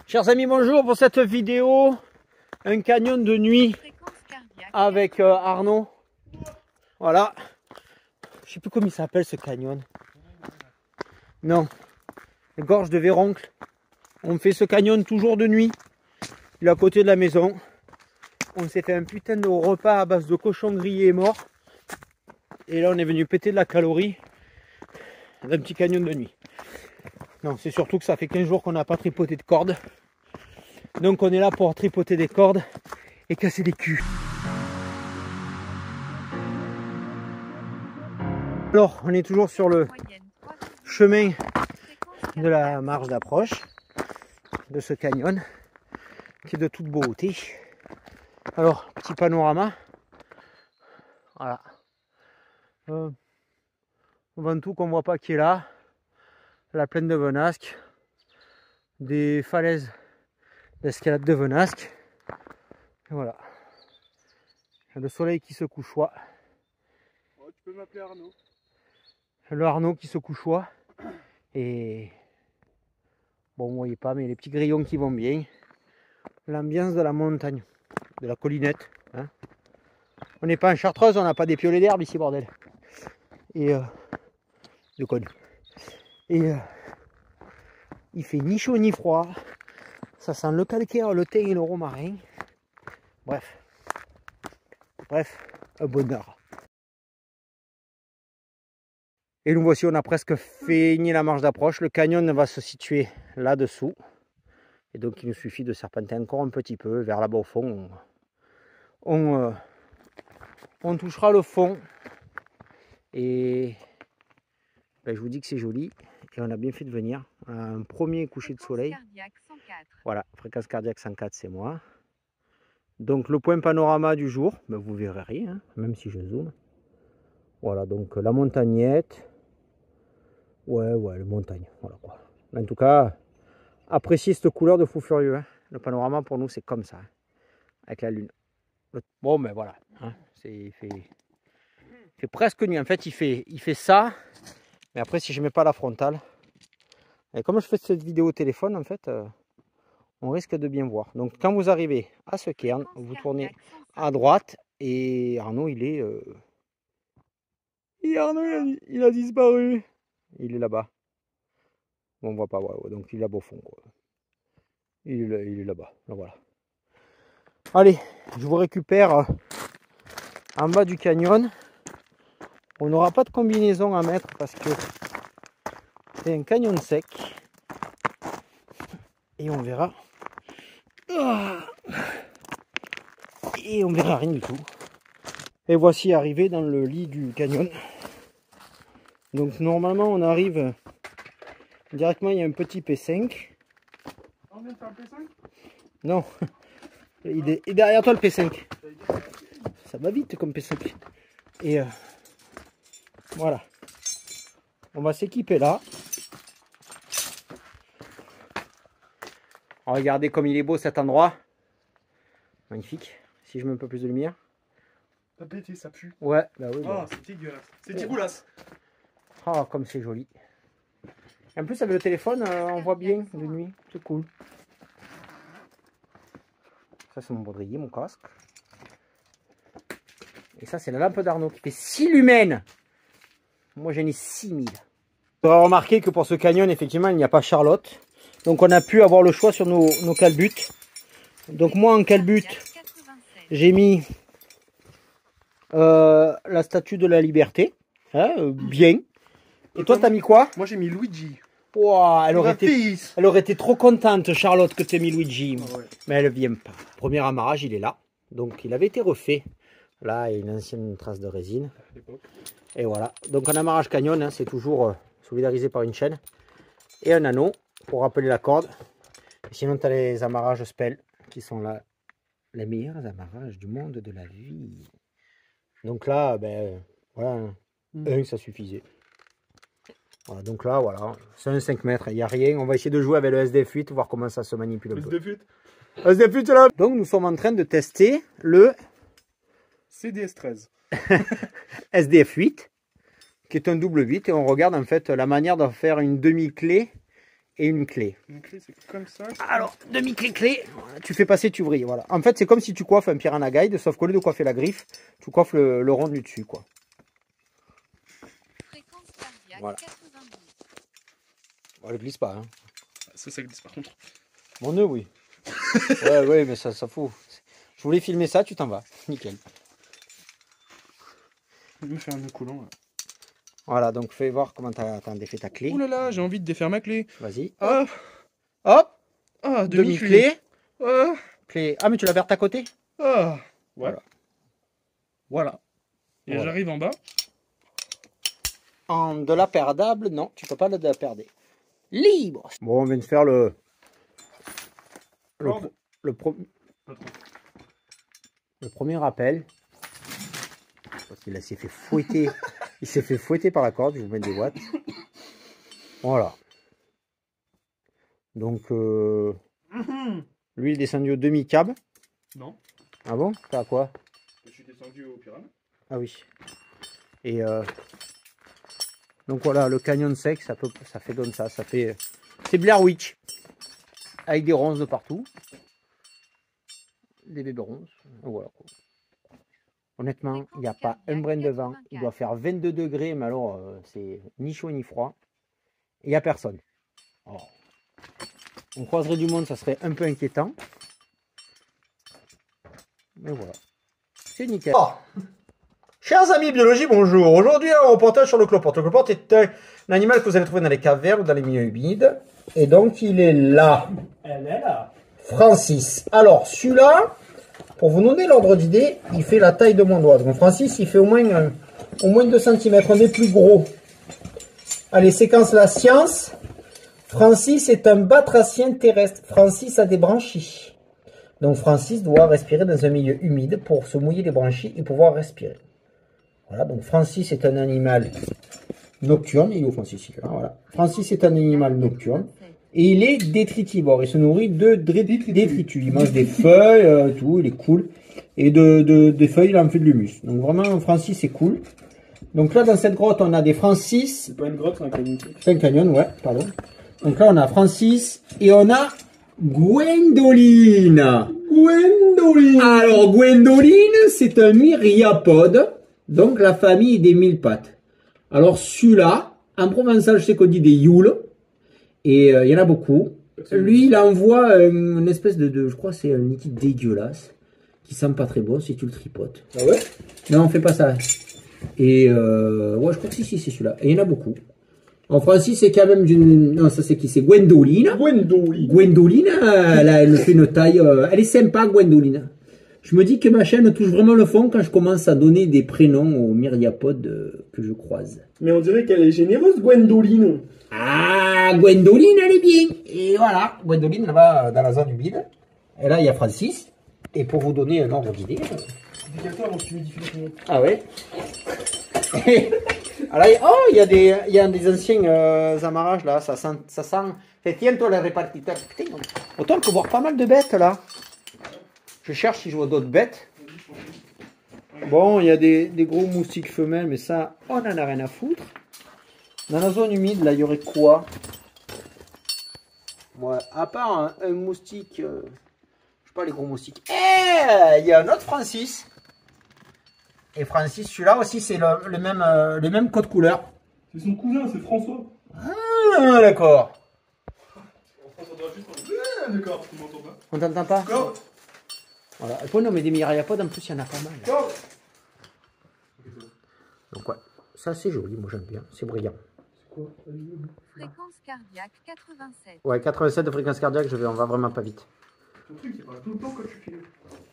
Chers amis, bonjour pour cette vidéo, un canyon de nuit avec Arnaud. Voilà, je sais plus comment il s'appelle ce canyon. Non, les gorges de Véroncle. On fait ce canyon toujours de nuit. Il est à côté de la maison. On s'est fait un putain de repas à base de cochon grillé et mort. Et là on est venu péter de la calorie d'un petit canyon de nuit. Non, c'est surtout que ça fait 15 jours qu'on n'a pas tripoté de cordes. Donc on est là pour tripoter des cordes et casser des culs. Alors on est toujours sur le chemin de la marche d'approche de ce canyon qui est de toute beauté. Alors petit panorama. Voilà. Ventoux qu'on voit pas qui est là. La plaine de Venasque. Des falaises d'escalade de Venasque. Et voilà. Le soleil qui se couchoie. Oh, tu peux m'appeler Arnaud. Le Arnaud qui se couchoie. Et bon, vous voyez pas, mais les petits grillons qui vont bien. L'ambiance de la montagne, de la collinette. Hein. On n'est pas en Chartreuse, on n'a pas des piolets d'herbe ici, bordel. Et de conne. Et il fait ni chaud ni froid. Ça sent le calcaire, le thym et le romarin. Bref, un bonheur. Et nous voici, on a presque fini la marche d'approche. Le canyon va se situer là-dessous. Et donc il nous suffit de serpenter encore un petit peu vers là-bas au fond. On touchera le fond. Et ben, je vous dis que c'est joli. Et on a bien fait de venir. Un premier coucher de soleil. Voilà, fréquence cardiaque 104, c'est moi. Donc le point panorama du jour, ben, vous verrez rien, hein, même si je zoome. Voilà, donc la montagnette. Ouais, la montagne. Voilà quoi. En tout cas, appréciez cette couleur de fou furieux. Hein. Le panorama pour nous, c'est comme ça. Hein, avec la lune. Bon, mais voilà. Hein, il fait presque nuit. En fait, il fait ça. Mais après, si je ne mets pas la frontale. Et comme je fais cette vidéo au téléphone, en fait, on risque de bien voir. Donc, quand vous arrivez à ce cairn, vous tournez à droite. Et Arnaud, Arnaud, il a disparu. Il est là-bas. Bon, on voit pas. Ouais, donc, il est là-bas au fond. Quoi. Il est là-bas. Là, voilà. Allez, je vous récupère en bas du canyon. On n'aura pas de combinaison à mettre parce que c'est un canyon sec. Et on verra. Et on verra rien du tout. Et voici arrivé dans le lit du canyon. Donc normalement on arrive directement, il y a un petit P5. On vient de faire le P5 ? Non. Il est derrière toi le P5. Ça va vite comme P5. Et voilà. On va s'équiper là. Regardez comme il est beau cet endroit. Magnifique. Si je mets un peu plus de lumière. T'as pété, ça pue. Ouais, bah oui. Oh, c'est dégueulasse. C'est dégueulasse. Ah, comme c'est joli. En plus, avec le téléphone, on voit bien de nuit. C'est cool. Ça, c'est mon baudrier, mon casque. Et ça, c'est la lampe d'Arnaud qui fait 6 lumens. Moi, j'en ai 6000. On va remarquer que pour ce canyon, effectivement, il n'y a pas Charlotte. Donc, on a pu avoir le choix sur nos calbutes. Donc, moi, en calbute, j'ai mis la statue de la liberté. Hein, bien. Et toi, t'as mis quoi? Moi, j'ai mis Luigi. Wow, elle aurait été trop contente, Charlotte, que tu aies mis Luigi. Oh, ouais. Mais elle ne vient pas. Premier amarrage, il est là. Donc, il avait été refait. Là, il y a une ancienne trace de résine. Et voilà. Donc, un amarrage canyon, hein, c'est toujours solidarisé par une chaîne. Et un anneau pour rappeler la corde. Et sinon, tu as les amarrages spell qui sont là. Les meilleurs amarrages du monde de la vie. Donc là, ben, voilà. Un, ça suffisait. Voilà, donc là, voilà, c'est un 5 mètres, il n'y a rien. On va essayer de jouer avec le SDF 8, voir comment ça se manipule un peu. SDF 8, c'est là. Donc nous sommes en train de tester le CDS 13. SDF 8, qui est un double 8. Et on regarde en fait la manière de faire une demi-clé et une clé. Une clé, c'est comme ça. Alors, demi-clé, voilà, tu fais passer, tu vrilles. Voilà. En fait, c'est comme si tu coiffes un Piranha Guide, sauf qu'au lieu de coiffer la griffe, tu coiffes le rond du dessus, quoi. Fréquence cardiaque Voilà. 92. Bon, elle glisse pas, hein. Ça glisse par contre. Mon nœud, oui. ouais, mais ça faut. Je voulais filmer ça, tu t'en vas. Nickel. Je vais me faire un nœud coulant. Là. Voilà, donc fais voir comment t'as défait ta clé. Ouh là là, j'ai envie de défaire ma clé. Vas-y. Ah, Hop, ah demi-clé. Ah, Clé. Ah, mais tu la vertes à côté? ah. Ouais. Voilà. Et Voilà. j'arrive en bas. En de la perdable, non, tu peux pas la perdre. Libre. Bon, on vient de faire le premier rappel. Parce qu'il s'est fait fouetter. Il s'est fait fouetter par la corde. Je vais vous mettre des watts. Voilà. Donc, lui, il est descendu au demi-cab. Non. Ah bon? T'as à quoi? Je suis descendu au Piranha. Ah oui. Et donc voilà, le canyon sec, ça fait comme ça. Ça fait. C'est Blair Witch. Avec des ronces de partout. Des bébés ronces. Voilà. Honnêtement, il n'y a pas un brin de vent. Il doit faire 22 degrés, mais alors c'est ni chaud ni froid. Il n'y a personne. Oh. On croiserait du monde, ça serait un peu inquiétant. Mais voilà. C'est nickel. Oh. Chers amis biologie, bonjour. Aujourd'hui, un reportage sur le cloporte. Le cloporte est un animal que vous allez trouver dans les cavernes ou dans les milieux humides. Et donc, il est là. Elle est là. Francis. Alors, celui-là, pour vous donner l'ordre d'idée, il fait la taille de mon doigt. Donc, Francis, il fait au moins 2 cm. Un des plus gros. Allez, séquence la science. Francis est un batracien terrestre. Francis a des branchies. Donc, Francis doit respirer dans un milieu humide pour se mouiller les branchies et pouvoir respirer. Voilà, donc Francis est un animal nocturne. Il est où Francis? Voilà. Francis est un animal nocturne. Et il est détritivore. Il se nourrit de détritus. Il mange des feuilles, tout, il est cool. Et des feuilles, il en fait de l'humus. Donc vraiment, Francis, c'est cool. Donc là, dans cette grotte, on a des Francis. C'est pas une grotte, c'est un canyon. C'est un canyon, ouais, pardon. Donc là, on a Francis et on a Gwendoline. Gwendoline. Alors, Gwendoline, c'est un myriapode. Donc, la famille des mille pattes. Alors, celui-là, en provençal, je sais qu'on dit des youles. Et il y en a beaucoup. Lui, il envoie une espèce de je crois que c'est un liquide dégueulasse. Qui sent pas très bon si tu le tripotes. Ah ouais? Non, on fait pas ça. Et ouais, je crois que si, c'est celui-là. Et il y en a beaucoup. En Francis, c'est quand même d'une... Non, ça c'est qui? C'est Gwendoline. Gwendoline. Gwendoline, elle fait une taille... elle est sympa, Gwendoline. Je me dis que ma chaîne touche vraiment le fond quand je commence à donner des prénoms aux myriapodes que je croise. Mais on dirait qu'elle est généreuse, Gwendoline. Ah, Gwendoline, elle est bien. Et voilà, Gwendoline, elle va dans la zone humide. Et là, il y a Francis. Et pour vous donner un ordre d'idée... Dis-toi avant que tu modifies le nom. Ah ouais. Alors, oh, il y a des anciens amarrages là, ça sent. Fais tiens-toi le répartiteur. Putain, autant que voir pas mal de bêtes là. Je cherche si je vois d'autres bêtes. Bon, il y a des gros moustiques femelles, mais ça, on en a rien à foutre. Dans la zone humide, là, il y aurait quoi? Ouais, à part un moustique, je sais pas les gros moustiques. Eh, il y a un autre Francis. Et Francis, celui-là aussi, c'est le même code couleur. C'est son cousin, c'est François. Ah, d'accord. Ah, d'accord, tu m'entends pas? On t'entend pas? Go. Voilà. Et puis, non, mais des myriapodes, en plus, il y en a pas mal. Go. Donc, ouais, ça, c'est joli, moi, j'aime bien. C'est brillant. C'est quoi? Fréquence cardiaque 87. Ouais, 87 de fréquence cardiaque, on va vraiment pas vite. Ton truc, il parle tout le temps quand tu filmes.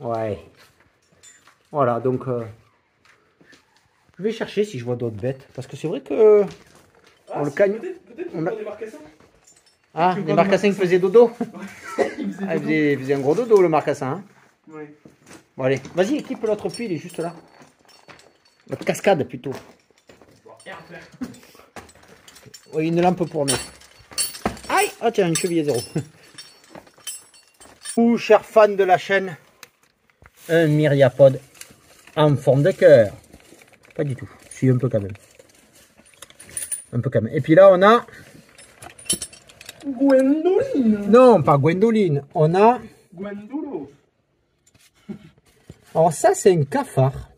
Ouais. Voilà, donc... je vais chercher si je vois d'autres bêtes. Parce que c'est vrai que... Ah, le canyon... Peut-être on a... des marcassins. Ah, les marcassins qui faisaient dodo. Il faisait un gros dodo, le marcassin. Hein. Oui. Bon, allez, vas-y, équipe l'autre puits, il est juste là. L'autre cascade, plutôt. Oui, une lampe pour nous. Aïe! Ah tiens, une cheville à zéro. Ouh, chers fans de la chaîne, un myriapode en forme de cœur. Pas du tout, si un peu quand même. Un peu quand même. Et puis là, on a Gwendoline. Non, pas Gwendoline. On a... Gwendolo. Alors ça, c'est un cafard.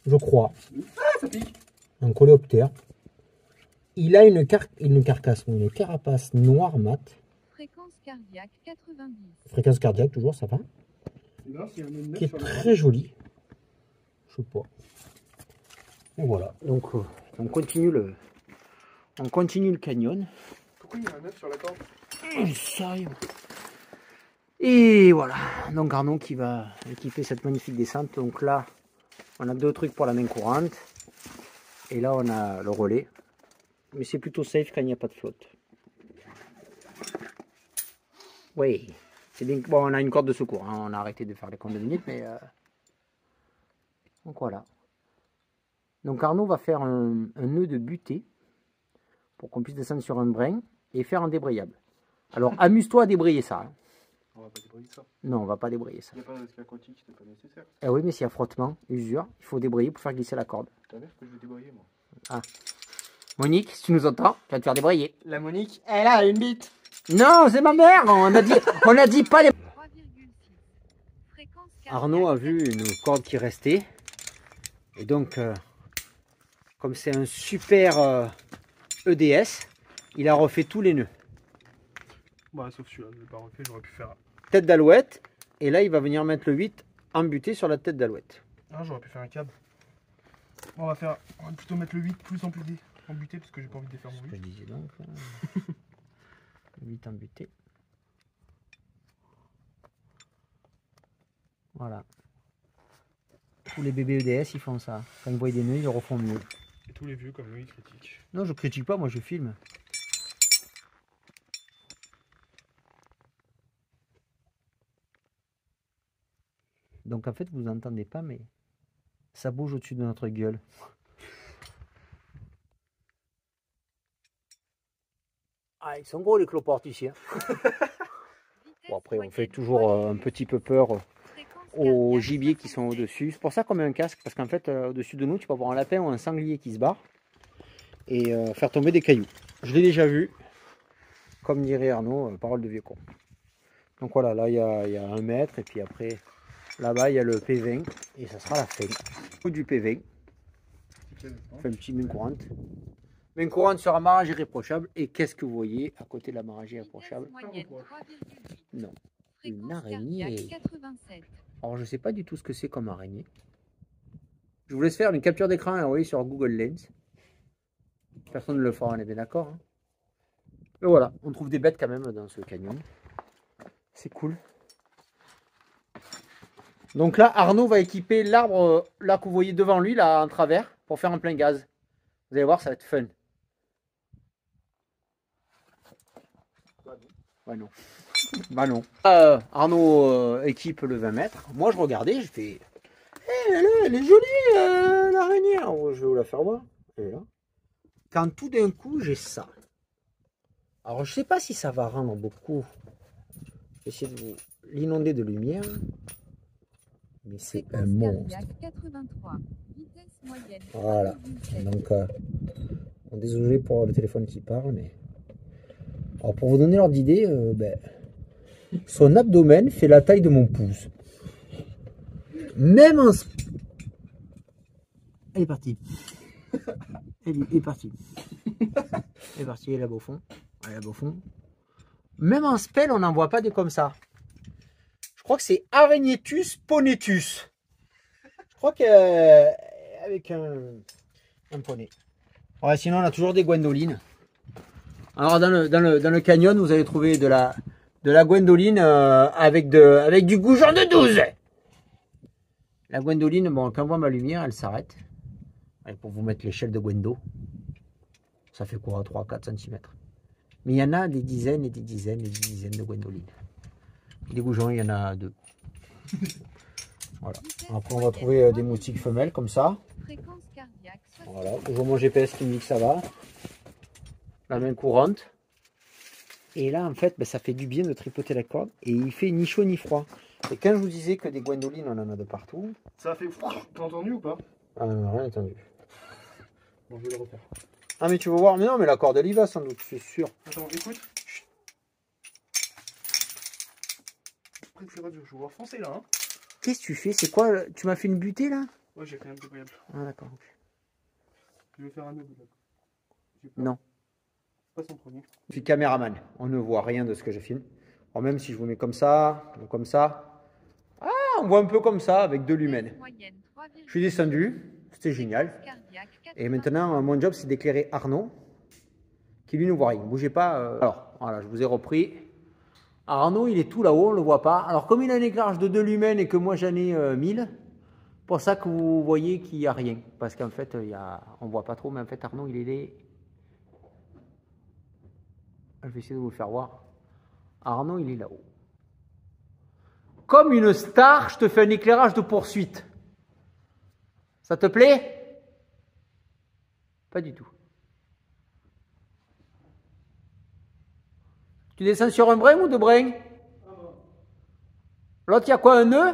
Je crois. Ah, ça pique. Un coléoptère. Il a une carcasse, une carapace noire mat. Fréquence cardiaque 90. Fréquence cardiaque, toujours, ça va. Et là, s'il y a un même Qui est sur la très joli. Je sais pas. Et voilà. Donc, on continue le canyon. Pourquoi il y a un œuf sur la corde? Sérieux. Et voilà. Donc Arnaud qui va équiper cette magnifique descente. Donc là, on a deux trucs pour la main courante. Et là, on a le relais. Mais c'est plutôt safe quand il n'y a pas de flotte. Oui. C'est bien. Bon, on a une corde de secours. Hein. On a arrêté de faire les comptes de minutes, mais... Donc voilà. Donc Arnaud va faire un nœud de butée pour qu'on puisse descendre sur un brin et faire un débrayable. Alors amuse-toi à débrayer ça. Hein. On va pas débrayer ça. Non, on va pas débrayer ça. Il n'y a pas de risque aquatique, c'est pas nécessaire. Eh oui, mais s'il y a frottement, usure, il faut débrayer pour faire glisser la corde. T'as l'air que je vais débrayer, moi. Ah. Monique, si tu nous entends, tu vas te faire débrayer. La Monique, elle a une bite. Non, c'est ma mère. On a dit pas les... 3,6. Fréquence cardiaque. Arnaud a vu une corde qui restait. Et donc, comme c'est un super EDS, il a refait tous les nœuds. Bah, sauf celui-là, je l'ai pas refait, j'aurais pu faire. Tête d'alouette. Et là, il va venir mettre le 8 embuté sur la tête d'alouette. Ah, j'aurais pu faire un câble. On va plutôt mettre le 8 plus embuté parce que j'ai pas envie de défaire mon Je 8. disais donc. 8 embuté. Voilà. Tous les bébés EDS, ils font ça. Quand ils voient des nœuds, ils le refont mieux. Et tous les vieux comme lui, ils critiquent. Non, je critique pas, moi je filme. Donc en fait, vous n'entendez pas, mais ça bouge au-dessus de notre gueule. Ah, ils sont gros les cloportes ici. Hein. Bon, après, on fait toujours un petit peu peur aux gibiers qui sont au-dessus. C'est pour ça qu'on met un casque, parce qu'en fait, au-dessus de nous, tu peux avoir un lapin ou un sanglier qui se barre et faire tomber des cailloux. Je l'ai déjà vu, comme dirait Arnaud, parole de vieux con. Donc voilà, là, il y a 1 mètre, et puis après, là-bas, il y a le P20, et ça sera la fin du P20. On fait un petit main courante. Main courante sur un marage irréprochable. Et qu'est-ce que vous voyez à côté de la marage irréprochable? Non. Une araignée. Alors, je ne sais pas du tout ce que c'est comme araignée. Je vous laisse faire une capture d'écran et envoyer sur Google Lens. Personne ne le fera, on est bien d'accord. Hein. Et voilà, on trouve des bêtes quand même dans ce canyon. C'est cool. Donc là, Arnaud va équiper l'arbre là que vous voyez devant lui, là en travers, pour faire un plein gaz. Vous allez voir, ça va être fun. Bah non. Bah non. Arnaud équipe le 20 mètres. Moi, je regardais, je fais... elle est jolie, l'araignée. Je vais vous la faire voir. Elle est là. Quand tout d'un coup, j'ai ça. Alors, je sais pas si ça va rendre beaucoup. Je vais essayer de vous l'inonder de lumière. Mais c'est un monstre. 83. Vitesse moyenne. Voilà. Donc, désolé pour le téléphone qui parle, mais... Alors, pour vous donner l'ordre d'idée, son abdomen fait la taille de mon pouce. Même en... Elle est partie. Elle est partie. Elle est partie, elle est là-bas au fond. Elle est là-bas au fond. Même en spell, on n'en voit pas des comme ça. Je crois que c'est Araignethus ponetus. Je crois qu'avec un poney. Ouais, sinon, on a toujours des gwendolines. Alors, dans le canyon, vous allez trouver de la gwendoline avec du goujon de 12. La gwendoline, bon, quand on voit ma lumière, elle s'arrête. Pour vous mettre l'échelle de Gwendo. Ça fait quoi, 3-4 cm. Mais il y en a des dizaines et des dizaines et des dizaines de gwendolines. Les goujons, il y en a 2. Voilà. Après, on va trouver des moustiques femelles comme ça. Voilà. Toujours mon GPS qui me dit que ça va. La main courante. Et là, en fait, ça fait du bien de tripoter la corde. Et il fait ni chaud ni froid. Et quand je vous disais que des gwendolines, on en a de partout. Ça a fait... T'as entendu ou pas? Ah non, rien entendu. Bon, je vais le refaire. Ah mais tu veux voir? Mais non, mais la corde elle y va sans doute, c'est sûr. Attends, écoute. Chut. Près de ces radios, je vais voir foncer là. Hein. Qu'est-ce que tu fais? C'est quoi? Tu m'as fait une butée là? Ouais, j'ai fait un débrouillable. Ah d'accord. Je vais faire un nœud. Non. Pas son premier. Je suis caméraman, on ne voit rien de ce que je filme. Alors même si je vous mets comme ça, ou comme ça, ah, on voit un peu comme ça avec de l'humaine. Je suis descendu, c'était génial. Et maintenant, mon job, c'est d'éclairer Arnaud, qui lui ne voit rien. Bougez pas. Alors, voilà, je vous ai repris. Arnaud, il est tout là-haut, on ne le voit pas. Alors, comme il a un éclairage de 2 lumens et que moi j'en ai 1000, pour ça que vous voyez qu'il n'y a rien. Parce qu'en fait, on ne voit pas trop, mais en fait, Arnaud, il est... Je vais essayer de vous le faire voir. Arnaud, il est là-haut. Comme une star, je te fais un éclairage de poursuite. Ça te plaît? Pas du tout. Tu descends sur un brin ou 2 brins? L'autre, il y a quoi, un nœud?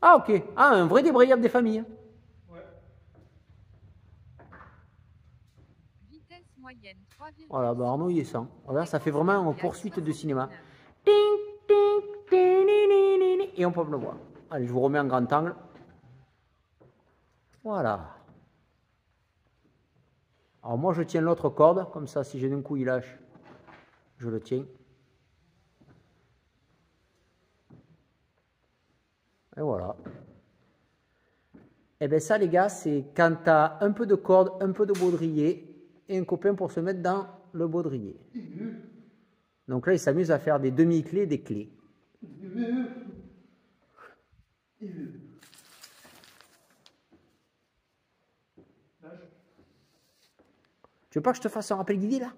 Ah, ok. Ah, un vrai débrayable des familles. Vitesse moyenne 3,6. Voilà, bah Arnaud, il est 100. Voilà, ça fait vraiment une poursuite de cinéma. Et on peut le voir. Allez, je vous remets en grand angle. Voilà. Alors moi, je tiens l'autre corde, comme ça, si j'ai d'un coup, il lâche, je le tiens. Et voilà. Et bien ça, les gars, c'est quand tu as un peu de corde, un peu de baudrier et un copain pour se mettre dans le baudrier. Donc là, il s'amuse à faire des demi-clés, des clés. Tu veux pas que je te fasse un rappel guidé, là?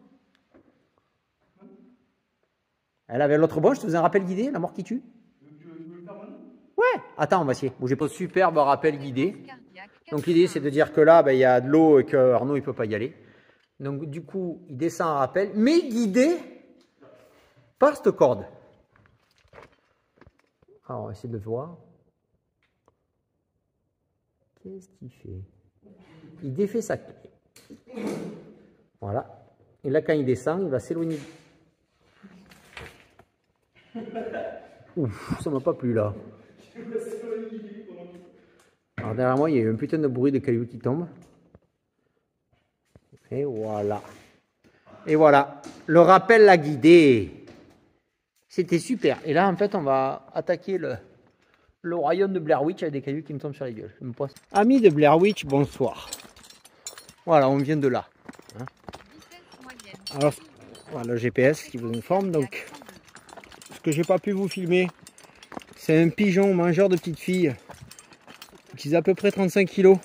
Elle avait l'autre bon, je te faisais un rappel guidé, la mort qui tue. Ouais, attends, on va essayer. Bougez pas. Superbe rappel guidé. Donc l'idée, c'est de dire que là, ben, il y a de l'eau et que Arnaud, il peut pas y aller. Donc du coup, il descend en rappel, mais guidé par cette corde. Alors, on va essayer de le voir. Qu'est-ce qu'il fait? Il défait sa clé. Voilà. Et là, quand il descend, il va s'éloigner. Ouf, ça m'a pas plu là. Alors derrière moi, il y a eu un putain de bruit de cailloux qui tombent. Et voilà. Et voilà. Le rappel l'a guidé. C'était super. Et là, en fait, on va attaquer le royaume de Blair Witch avec des cailloux qui me tombent sur la gueule. Amis de Blair Witch, bonsoir. Voilà, on vient de là. Hein. Alors, voilà le GPS qui vous informe. Donc, ce que j'ai pas pu vous filmer, c'est un pigeon mangeur de petites filles qui a à peu près 35 kilos.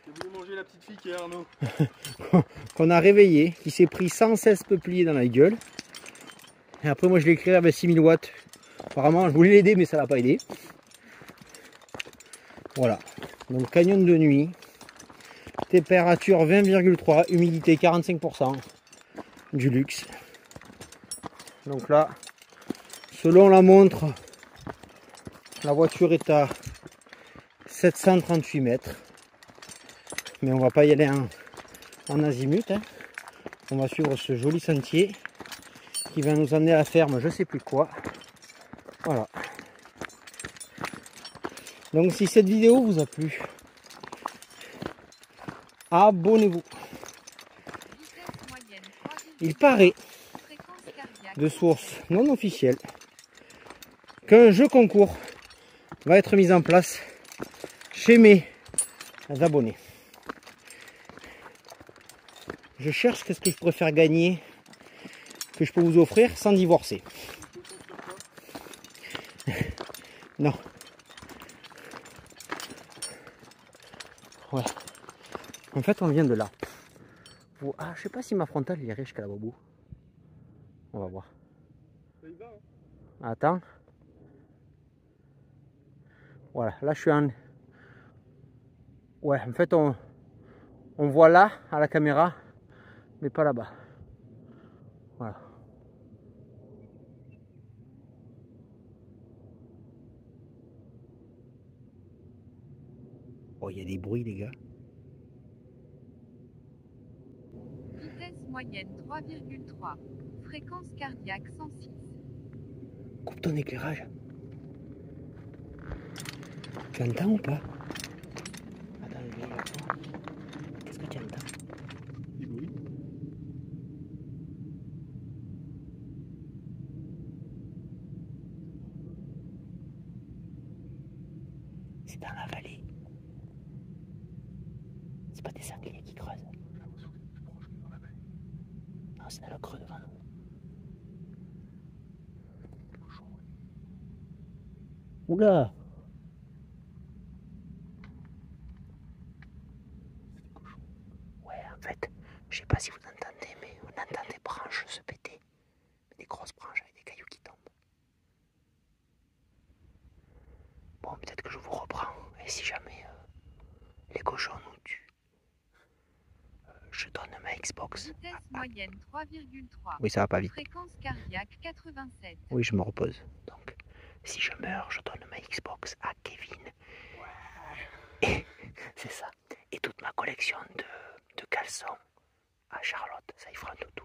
J'ai voulu manger la petite fille qui est Arnaud. Qu'on a réveillé, qui s'est pris 116 peupliers dans la gueule. Et après, moi, je l'ai éclairé avec 6000 watts. Apparemment, je voulais l'aider, mais ça l'a pas aidé. Voilà. Donc, canyon de nuit. Température 20,3, humidité 45%. Du luxe. Donc là, selon la montre, la voiture est à 738 mètres. Mais on va pas y aller en azimut. Hein. On va suivre ce joli sentier qui va nous emmener à la ferme, je sais plus quoi. Voilà. Donc si cette vidéo vous a plu, abonnez-vous. Il paraît, de sources non officielles, qu'un jeu concours va être mis en place chez mes abonnés. Je cherche qu'est-ce que je préfère gagner, que je peux vous offrir sans divorcer. Non. Voilà. En fait, on vient de là. Ah, je sais pas si ma frontale il est riche jusqu'à la Babou. On va voir. Attends. Voilà, là je suis en... Ouais, en fait on voit là à la caméra, mais pas là-bas. Voilà. Oh, il y a des bruits les gars. moyenne 3,3. Fréquence cardiaque 106. Coupe ton éclairage. Tu entends ou pas? Attends, je vais voir toi. Qu'est-ce que tu entends? Du bruit. C'est dans la vallée. C'est pas des sangliers qui creusent. J'ai l'impression que c'est plus proche que dans la vallée. Non, c'est dans le creux devant nous. Des cochons, ouais. Oula! C'est des cochons. Ouais, en fait, je sais pas si vous entendez, mais on entend des branches se péter. Des grosses branches avec des cailloux qui tombent. Bon, peut-être que je vous reprends. Et si jamais les cochons nous tuent, je donne ma Xbox. Vitesse moyenne 3,3. Oui, ça va pas vite. Fréquence cardiaque 87. Oui, je me repose. Donc, si je meurs, je donne ma Xbox à Kevin. Et c'est ça. Et toute ma collection de caleçons à Charlotte. Ça y fera un toutou.